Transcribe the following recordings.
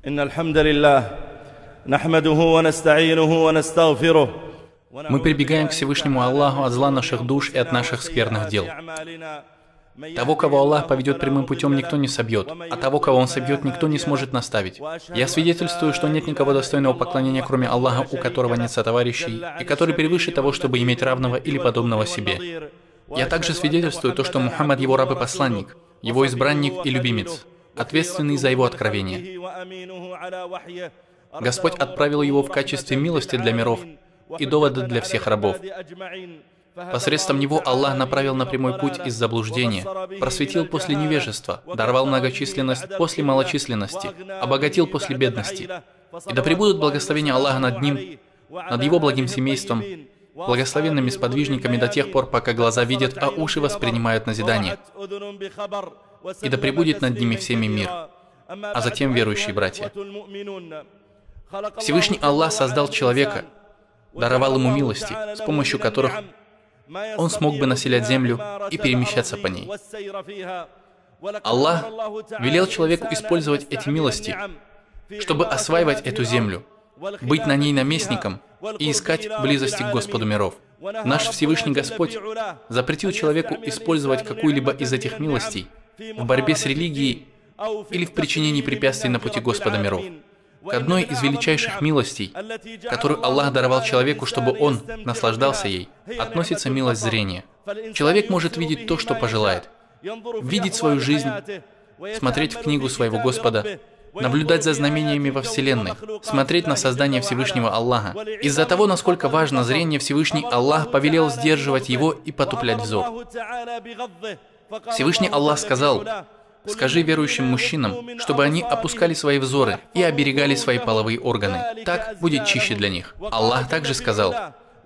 إن الحمد لله نحمده ونستعينه ونستغفره. Мы прибегаем к Всевышнему Аллаху от зла наших душ и от наших скверных дел. Того, кого Аллах поведет прямым путем, никто не собьет, а того, кого Он собьет, никто не сможет наставить. Я свидетельствую, что нет никого достойного поклонения, кроме Аллаха, у которого нет сотоварищей, и который превыше того, чтобы иметь равного или подобного себе. Я также свидетельствую то, что Мухаммад его раб и посланник, его избранник и любимец, ответственный за его откровение. Господь отправил его в качестве милости для миров и довода для всех рабов. Посредством него Аллах направил на прямой путь из заблуждения, просветил после невежества, даровал многочисленность после малочисленности, обогатил после бедности. И да пребудут благословения Аллаха над ним, над его благим семейством, благословенными сподвижниками до тех пор, пока глаза видят, а уши воспринимают назидание. И да пребудет над ними всеми мир, а затем верующие братья. Всевышний Аллах создал человека, даровал ему милости, с помощью которых он смог бы населять землю и перемещаться по ней. Аллах велел человеку использовать эти милости, чтобы осваивать эту землю, быть на ней наместником и искать близости к Господу миров. Наш Всевышний Господь запретил человеку использовать какую-либо из этих милостей в борьбе с религией или в причинении препятствий на пути Господа миров. К одной из величайших милостей, которую Аллах даровал человеку, чтобы он наслаждался ей, относится милость зрения. Человек может видеть то, что пожелает, видеть свою жизнь, смотреть в книгу своего Господа, наблюдать за знамениями во Вселенной, смотреть на создание Всевышнего Аллаха. Из-за того, насколько важно зрение, Всевышний Аллах повелел сдерживать его и потуплять взор. Всевышний Аллах сказал: «Скажи верующим мужчинам, чтобы они опускали свои взоры и оберегали свои половые органы. Так будет чище для них». Аллах также сказал: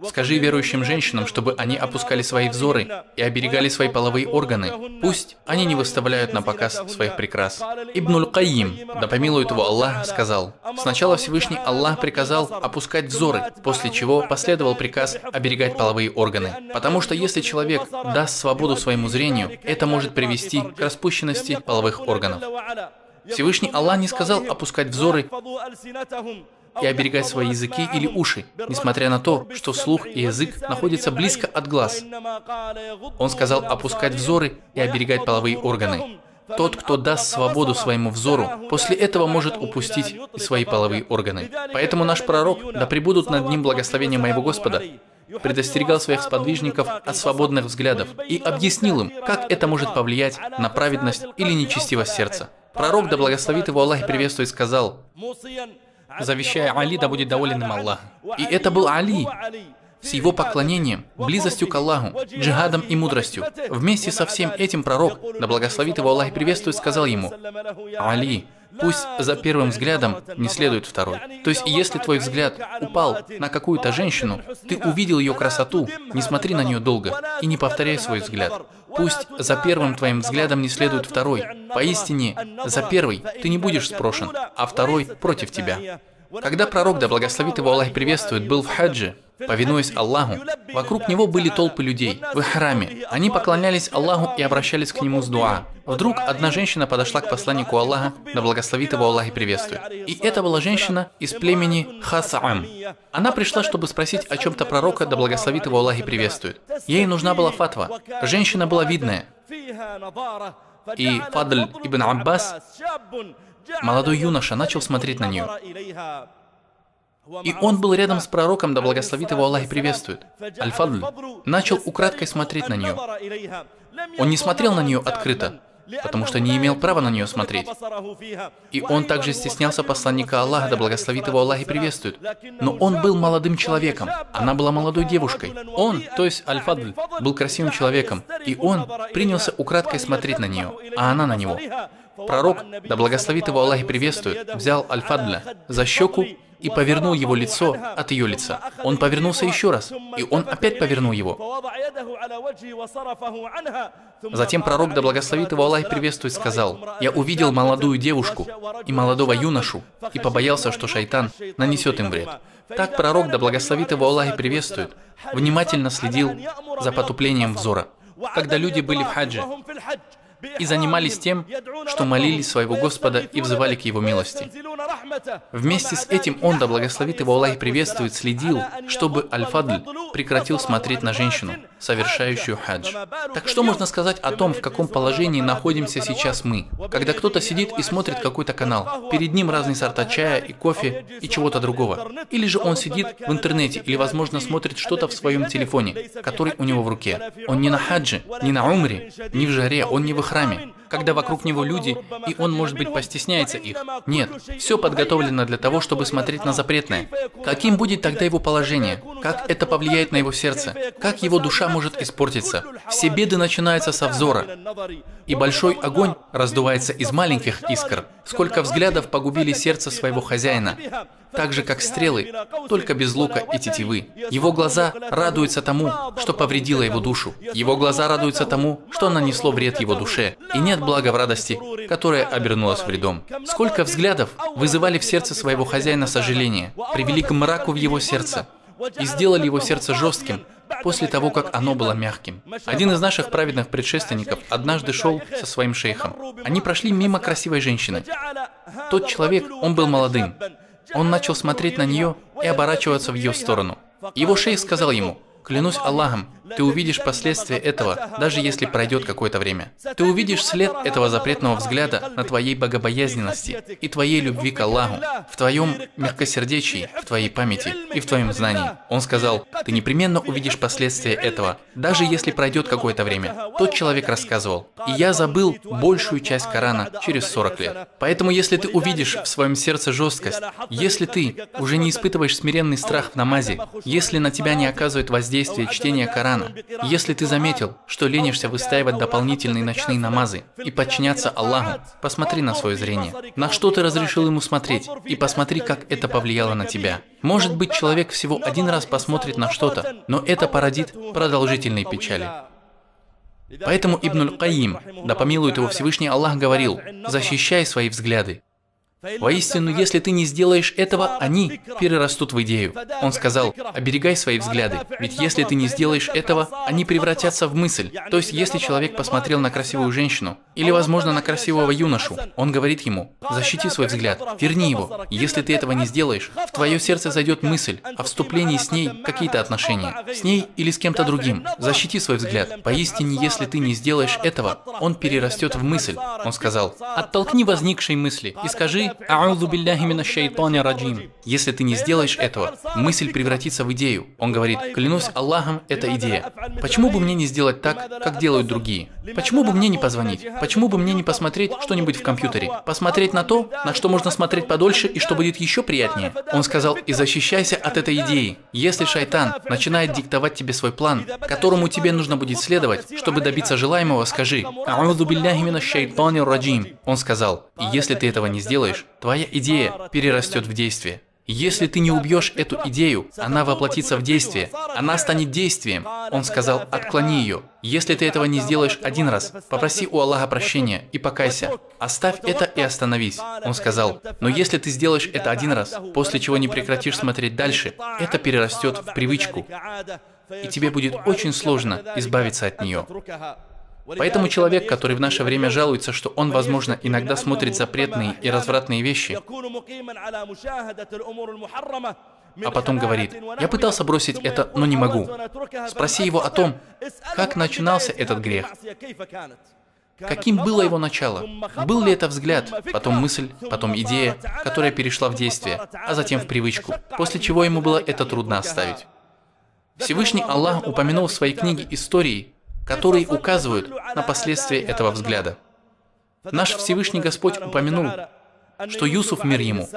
«Скажи верующим женщинам, чтобы они опускали свои взоры и оберегали свои половые органы. Пусть они не выставляют на показ своих прикрас». Ибн Кайим, да помилует его Аллах, сказал: «Сначала Всевышний Аллах приказал опускать взоры, после чего последовал приказ оберегать половые органы. Потому что если человек даст свободу своему зрению, это может привести к распущенности половых органов». Всевышний Аллах не сказал опускать взоры и оберегать свои языки или уши, несмотря на то, что слух и язык находятся близко от глаз. Он сказал опускать взоры и оберегать половые органы. Тот, кто даст свободу своему взору, после этого может упустить и свои половые органы. Поэтому наш пророк, да пребудут над ним благословения моего Господа, предостерегал своих сподвижников от свободных взглядов и объяснил им, как это может повлиять на праведность или нечестивость сердца. Пророк, да благословит его Аллах и приветствует, сказал, завещая Али, да будет доволен им Аллах. И это был Али, с его поклонением, близостью к Аллаху, джихадом и мудростью. Вместе со всем этим пророк, да благословит его Аллах и приветствует, сказал ему: «Али, пусть за первым взглядом не следует второй». То есть, если твой взгляд упал на какую-то женщину, ты увидел ее красоту, не смотри на нее долго и не повторяй свой взгляд. Пусть за первым твоим взглядом не следует второй. Поистине, за первый ты не будешь спрошен, а второй против тебя. Когда пророк, да благословит его Аллах и приветствует, был в хаджи, повинуясь Аллаху, вокруг него были толпы людей в храме. Они поклонялись Аллаху и обращались к нему с дуа. Вдруг одна женщина подошла к посланнику Аллаха, да благословит его Аллах и приветствует. И это была женщина из племени Хасаам. Она пришла, чтобы спросить о чем-то пророка, да благословит его Аллах и приветствует. Ей нужна была фатва. Женщина была видная. И Фадль ибн Аббас, молодой юноша, начал смотреть на нее. И он был рядом с пророком, да благословит его Аллах и приветствует. Аль-Фадль начал украдкой смотреть на нее. Он не смотрел на нее открыто, потому что не имел права на нее смотреть. И он также стеснялся посланника Аллаха, да благословит его Аллах и приветствует. Но он был молодым человеком, она была молодой девушкой. Он, то есть Аль-Фадль, был красивым человеком, и он принялся украдкой смотреть на нее, а она на него. Пророк, да благословит его Аллах и приветствует, взял Аль-Фадля за щеку и повернул его лицо от ее лица. Он повернулся еще раз, и он опять повернул его. Затем пророк, да благословит его Аллах и приветствует, сказал: «Я увидел молодую девушку и молодого юношу и побоялся, что шайтан нанесет им вред». Так пророк, да благословит его Аллах и приветствует, внимательно следил за потуплением взора. Когда люди были в хаджи, и занимались тем, что молили своего Господа и взывали к Его милости. Вместе с этим он, да благословит его Аллах и приветствует, следил, чтобы Аль-Фадль прекратил смотреть на женщину, совершающую хадж. Так что можно сказать о том, в каком положении находимся сейчас мы, когда кто-то сидит и смотрит какой-то канал, перед ним разные сорта чая и кофе и чего-то другого. Или же он сидит в интернете или, возможно, смотрит что-то в своем телефоне, который у него в руке. Он не на хаджи, не на умре, не в жаре, он не в храме, когда вокруг него люди, и он, может быть, постесняется их. Нет, все подготовлено для того, чтобы смотреть на запретное. Каким будет тогда его положение? Как это повлияет на его сердце? Как его душа может испортиться? Все беды начинаются со взора. И большой огонь раздувается из маленьких искр. Сколько взглядов погубили сердце своего хозяина. Так же, как стрелы, только без лука и тетивы. Его глаза радуются тому, что повредило его душу. Его глаза радуются тому, что нанесло вред его душе. И нет блага в радости, которая обернулась вредом. Сколько взглядов вызывали в сердце своего хозяина сожаление, привели к мраку в его сердце и сделали его сердце жестким, после того, как оно было мягким. Один из наших праведных предшественников однажды шел со своим шейхом. Они прошли мимо красивой женщины. Тот человек, он был молодым. Он начал смотреть на нее и оборачиваться в ее сторону. Его шейх сказал ему: «Клянусь Аллахом, ты увидишь последствия этого, даже если пройдет какое-то время. Ты увидишь след этого запретного взгляда на твоей богобоязненности и твоей любви к Аллаху, в твоем мягкосердечии, в твоей памяти и в твоем знании». Он сказал: «Ты непременно увидишь последствия этого, даже если пройдет какое-то время». Тот человек рассказывал: «И я забыл большую часть Корана через 40 лет». Поэтому, если ты увидишь в своем сердце жесткость, если ты уже не испытываешь смиренный страх в намазе, если на тебя не оказывает воздействие чтения Корана, если ты заметил, что ленишься выстаивать дополнительные ночные намазы и подчиняться Аллаху, посмотри на свое зрение, на что ты разрешил ему смотреть, и посмотри, как это повлияло на тебя. Может быть, человек всего один раз посмотрит на что-то, но это породит продолжительные печали. Поэтому Ибн Аль-Кайим, да помилует его Всевышний Аллах, говорил: «Защищай свои взгляды. Воистину, если ты не сделаешь этого, они перерастут в идею». Он сказал: «Оберегай свои взгляды, ведь если ты не сделаешь этого, они превратятся в мысль». То есть, если человек посмотрел на красивую женщину, или, возможно, на красивого юношу, он говорит ему: «Защити свой взгляд, верни его». Если ты этого не сделаешь, в твое сердце зайдет мысль о вступлении с ней в какие-то отношения, с ней или с кем-то другим. Защити свой взгляд. Поистине, если ты не сделаешь этого, он перерастет в мысль. Он сказал: «Оттолкни возникшие мысли и скажи: «А'удзу билляхи минаш шайтани раджим». Если ты не сделаешь этого, мысль превратится в идею. Он говорит: «Клянусь Аллахом, это идея. Почему бы мне не сделать так, как делают другие? Почему бы мне не позвонить? Почему бы мне не посмотреть что-нибудь в компьютере? Посмотреть на то, на что можно смотреть подольше и что будет еще приятнее?» Он сказал: «И защищайся от этой идеи. Если шайтан начинает диктовать тебе свой план, которому тебе нужно будет следовать, чтобы добиться желаемого, скажи: «А'удзу билляхи минаш шайтани раджим». Он сказал: «И если ты этого не сделаешь, твоя идея перерастет в действие. Если ты не убьешь эту идею, она воплотится в действие, она станет действием». Он сказал: «Отклони ее. Если ты этого не сделаешь один раз, попроси у Аллаха прощения и покайся. Оставь это и остановись». Он сказал: «Но если ты сделаешь это один раз, после чего не прекратишь смотреть дальше, это перерастет в привычку, и тебе будет очень сложно избавиться от нее». Поэтому человек, который в наше время жалуется, что он, возможно, иногда смотрит запретные и развратные вещи, а потом говорит: «Я пытался бросить это, но не могу». Спроси его о том, как начинался этот грех. Каким было его начало? Был ли это взгляд, потом мысль, потом идея, которая перешла в действие, а затем в привычку, после чего ему было это трудно оставить? Всевышний Аллах упомянул в своей книге истории, которые указывают на последствия этого взгляда. Наш Всевышний Господь упомянул, что Юсуф, мир ему,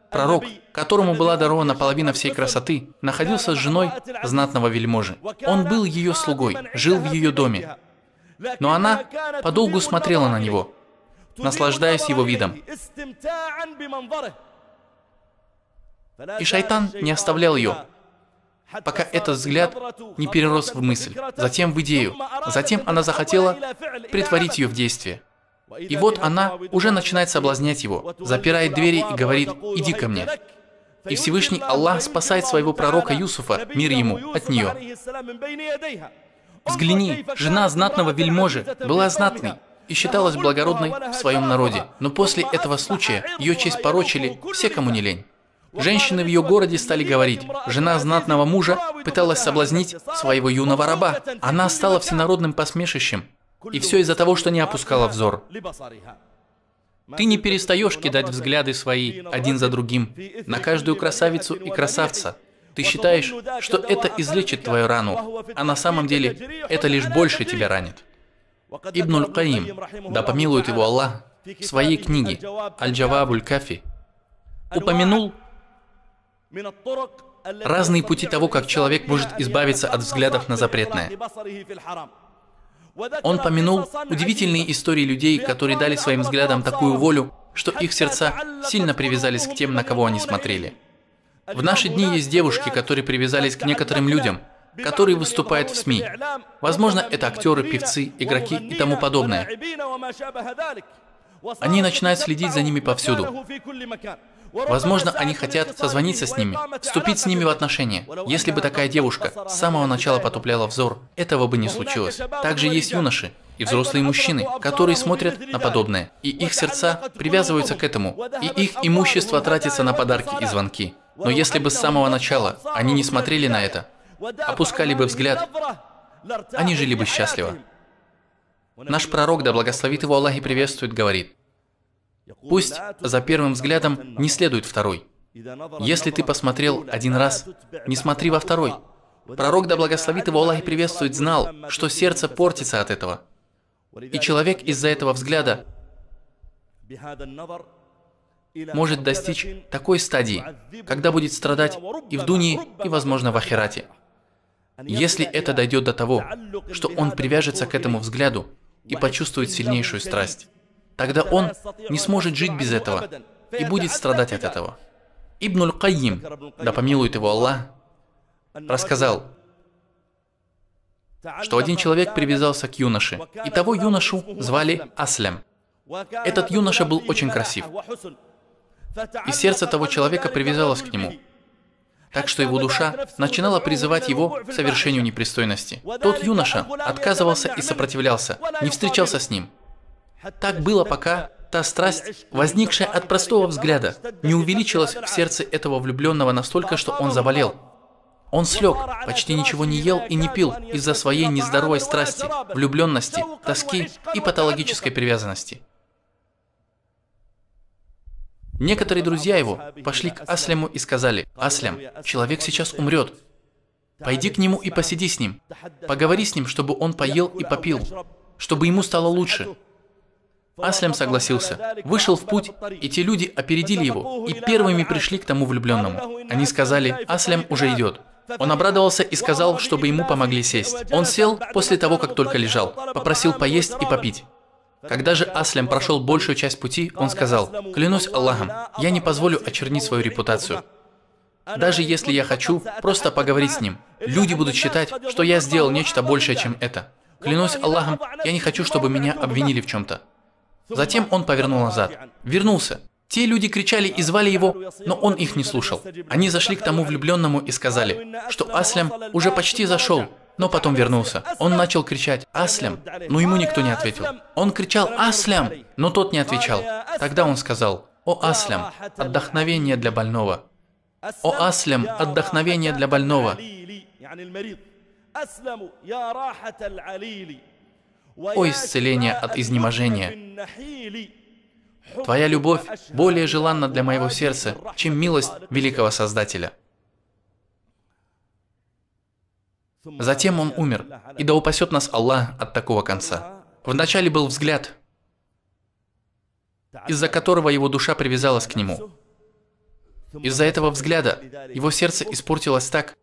пророк, которому была дарована половина всей красоты, находился с женой знатного вельможи. Он был ее слугой, жил в ее доме. Но она подолгу смотрела на него, наслаждаясь его видом. И шайтан не оставлял ее, пока этот взгляд не перерос в мысль, затем в идею. Затем она захотела притворить ее в действие. И вот она уже начинает соблазнять его, запирает двери и говорит: «Иди ко мне». И Всевышний Аллах спасает своего пророка Юсуфа, мир ему, от нее. Взгляни, жена знатного вельможи была знатной, и считалась благородной в своем народе. Но после этого случая ее честь порочили все, кому не лень. Женщины в ее городе стали говорить: жена знатного мужа пыталась соблазнить своего юного раба. Она стала всенародным посмешищем. И все из-за того, что не опускала взор. Ты не перестаешь кидать взгляды свои один за другим на каждую красавицу и красавца. Ты считаешь, что это излечит твою рану, а на самом деле это лишь больше тебя ранит. Ибн Аль-Каим, да помилует его Аллах, в своей книге «Аль-Джаваб Аль-Кафи» упомянул разные пути того, как человек может избавиться от взглядов на запретное. Он помянул удивительные истории людей, которые дали своим взглядам такую волю, что их сердца сильно привязались к тем, на кого они смотрели. В наши дни есть девушки, которые привязались к некоторым людям, которые выступают в СМИ. Возможно, это актеры, певцы, игроки и тому подобное. Они начинают следить за ними повсюду. Возможно, они хотят созвониться с ними, вступить с ними в отношения. Если бы такая девушка с самого начала потупляла взор, этого бы не случилось. Также есть юноши и взрослые мужчины, которые смотрят на подобное, и их сердца привязываются к этому, и их имущество тратится на подарки и звонки. Но если бы с самого начала они не смотрели на это, опускали бы взгляд, они жили бы счастливо. Наш пророк, да благословит его Аллах и приветствует, говорит: пусть за первым взглядом не следует второй. Если ты посмотрел один раз, не смотри во второй. Пророк, да благословит его Аллах и приветствует, знал, что сердце портится от этого. И человек из-за этого взгляда может достичь такой стадии, когда будет страдать и в дунье, и, возможно, в ахирате. Если это дойдет до того, что он привяжется к этому взгляду и почувствует сильнейшую страсть, тогда он не сможет жить без этого и будет страдать от этого. Ибн Аль-Каим, да помилует его Аллах, рассказал, что один человек привязался к юноше, и того юношу звали Аслям. Этот юноша был очень красив, и сердце того человека привязалось к нему, так что его душа начинала призывать его к совершению непристойности. Тот юноша отказывался и сопротивлялся, не встречался с ним. Так было, пока та страсть, возникшая от простого взгляда, не увеличилась в сердце этого влюбленного настолько, что он заболел. Он слег, почти ничего не ел и не пил из-за своей нездоровой страсти, влюбленности, тоски и патологической привязанности. Некоторые друзья его пошли к Асляму и сказали: «Аслям, человек сейчас умрет. Пойди к нему и посиди с ним. Поговори с ним, чтобы он поел и попил, чтобы ему стало лучше». Аслям согласился, вышел в путь, и те люди опередили его и первыми пришли к тому влюбленному. Они сказали: «Аслям уже идет». Он обрадовался и сказал, чтобы ему помогли сесть. Он сел после того, как только лежал, попросил поесть и попить. Когда же Аслям прошел большую часть пути, он сказал: «Клянусь Аллахом, я не позволю очернить свою репутацию. Даже если я хочу просто поговорить с ним, люди будут считать, что я сделал нечто большее, чем это. Клянусь Аллахом, я не хочу, чтобы меня обвинили в чем-то». Затем он повернул назад. Вернулся. Те люди кричали и звали его, но он их не слушал. Они зашли к тому влюбленному и сказали, что Аслям уже почти зашел, но потом вернулся. Он начал кричать: «Аслям!», но ему никто не ответил. Он кричал: «Аслям!», но тот не отвечал. Тогда он сказал: «О Аслям, отдохновение для больного! О Аслям, отдохновение для больного! О исцеление от изнеможения! Твоя любовь более желанна для моего сердца, чем милость великого Создателя». Затем он умер, и да упасет нас Аллах от такого конца. Вначале был взгляд, из-за которого его душа привязалась к нему. Из-за этого взгляда его сердце испортилось так,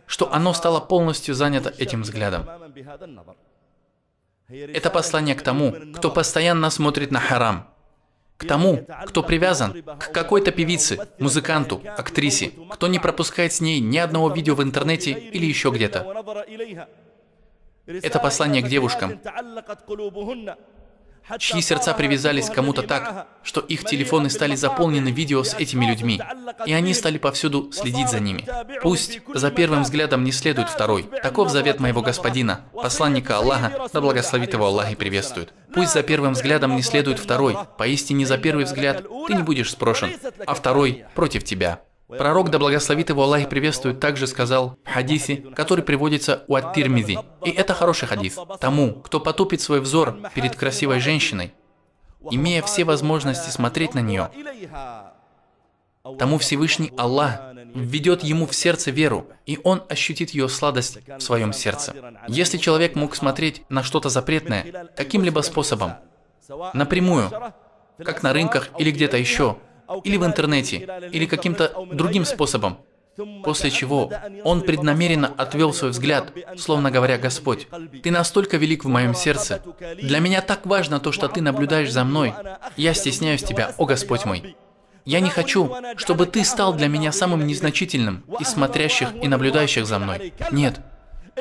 что оно стало полностью занято этим взглядом. Это послание к тому, кто постоянно смотрит на харам, к тому, кто привязан к какой-то певице, музыканту, актрисе, кто не пропускает с ней ни одного видео в интернете или еще где-то. Это послание к девушкам, чьи сердца привязались к кому-то так, что их телефоны стали заполнены видео с этими людьми, и они стали повсюду следить за ними. Пусть за первым взглядом не следует второй. Таков завет моего Господина, посланника Аллаха, да благословит его Аллах и приветствует. Пусть за первым взглядом не следует второй. Поистине за первый взгляд ты не будешь спрошен, а второй против тебя. Пророк, да благословит его Аллах и приветствует, также сказал в хадисе, который приводится у Ат-Тирмизи. И это хороший хадис. Тому, кто потупит свой взор перед красивой женщиной, имея все возможности смотреть на нее, тому Всевышний Аллах введет ему в сердце веру, и он ощутит ее сладость в своем сердце. Если человек мог смотреть на что-то запретное каким-либо способом, напрямую, как на рынках или где-то еще, или в интернете, или каким-то другим способом, после чего он преднамеренно отвел свой взгляд, словно говоря: «Господь, Ты настолько велик в моем сердце, для меня так важно то, что Ты наблюдаешь за мной, я стесняюсь Тебя, о Господь мой. Я не хочу, чтобы Ты стал для меня самым незначительным из смотрящих и наблюдающих за мной. Нет.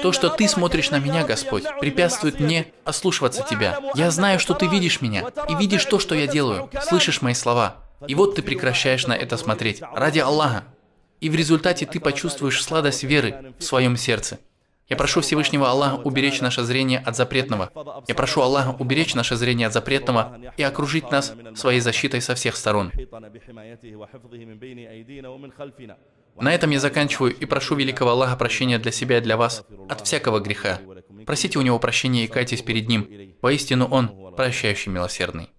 То, что Ты смотришь на меня, Господь, препятствует мне ослушиваться Тебя. Я знаю, что Ты видишь меня, и видишь то, что я делаю, слышишь мои слова. И вот Ты прекращаешь на это смотреть ради Аллаха. И в результате Ты почувствуешь сладость веры в своем сердце. Я прошу Всевышнего Аллаха уберечь наше зрение от запретного. Я прошу Аллаха уберечь наше зрение от запретного и окружить нас своей защитой со всех сторон. На этом я заканчиваю и прошу великого Аллаха прощения для себя и для вас от всякого греха. Просите у Него прощения и кайтесь перед Ним. Воистину Он прощающий милосердный.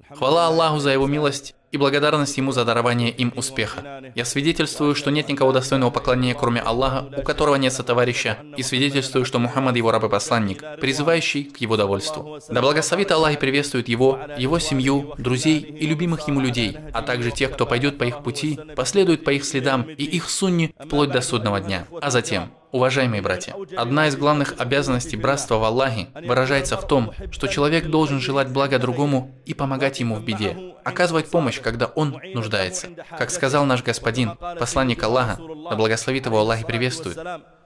Хвала Аллаху за Его милость и благодарность Ему за дарование им успеха. Я свидетельствую, что нет никого достойного поклонения, кроме Аллаха, у которого нет сотоварища, и свидетельствую, что Мухаммад Его раб и посланник, призывающий к Его довольству. Да благословит Аллах и приветствует Его, Его семью, друзей и любимых Ему людей, а также тех, кто пойдет по их пути, последует по их следам и их сунне вплоть до судного дня. А затем, уважаемые братья, одна из главных обязанностей братства в Аллахе выражается в том, что человек должен желать блага другому и помогать ему в беде, оказывать помощь, когда он нуждается. Как сказал наш Господин, посланник Аллаха, да благословит его Аллах и приветствует,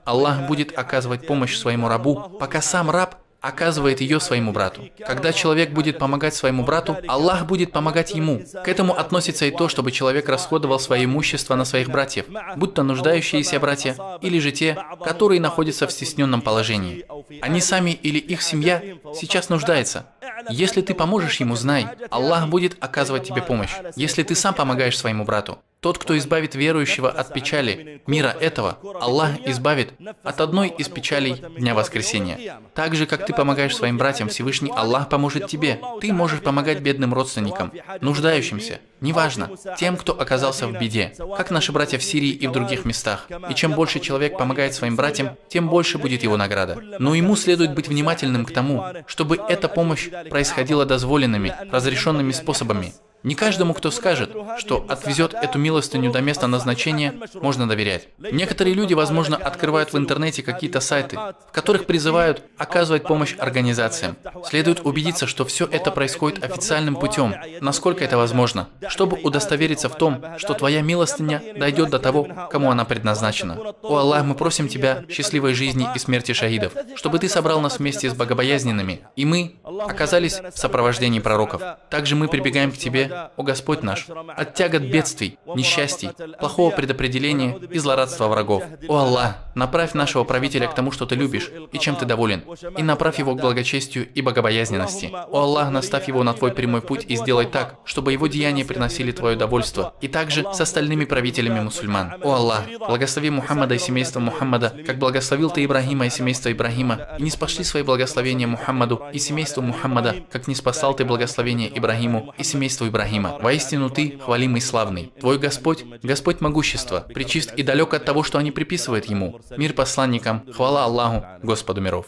Аллах будет оказывать помощь своему рабу, пока сам раб оказывает ее своему брату. Когда человек будет помогать своему брату, Аллах будет помогать ему. К этому относится и то, чтобы человек расходовал свое имущество на своих братьев, будь то нуждающиеся братья, или же те, которые находятся в стесненном положении. Они сами или их семья сейчас нуждаются. Если ты поможешь ему, знай, Аллах будет оказывать тебе помощь. Если ты сам помогаешь своему брату, тот, кто избавит верующего от печали мира этого, Аллах избавит от одной из печалей Дня Воскресения. Так же, как ты помогаешь своим братьям, Всевышний Аллах поможет тебе. Ты можешь помогать бедным родственникам, нуждающимся, неважно, тем, кто оказался в беде, как наши братья в Сирии и в других местах. И чем больше человек помогает своим братьям, тем больше будет его награда. Но ему следует быть внимательным к тому, чтобы эта помощь происходила дозволенными, разрешенными способами. Не каждому, кто скажет, что отвезет эту милостыню до места назначения, можно доверять. Некоторые люди, возможно, открывают в интернете какие-то сайты, в которых призывают оказывать помощь организациям. Следует убедиться, что все это происходит официальным путем, насколько это возможно, чтобы удостовериться в том, что твоя милостыня дойдет до того, кому она предназначена. О Аллах, мы просим Тебя счастливой жизни и смерти шахидов, чтобы Ты собрал нас вместе с богобоязненными, и мы оказались в сопровождении пророков. Также мы прибегаем к Тебе, о Господь наш, от тягот бедствий, несчастий, плохого предопределения и злорадства врагов. О Аллах, направь нашего правителя к тому, что Ты любишь и чем Ты доволен, и направь его к благочестию и богобоязненности. О Аллах, наставь его на Твой прямой путь и сделай так, чтобы его деяния приносили Твое довольство, и также с остальными правителями мусульман. О Аллах, благослови Мухаммада и семейство Мухаммада, как благословил Ты Ибрахима и семейство Ибрахима, и не спошли свои благословения Мухаммаду и семейству Мухаммада, как не спасал Ты благословение Ибрахиму и семейству Ибрахима. Воистину Ты хвалимый славный. Твой Господь, Господь могущества, пречист и далек от того, что они приписывают Ему. Мир посланникам, хвала Аллаху, Господу миров.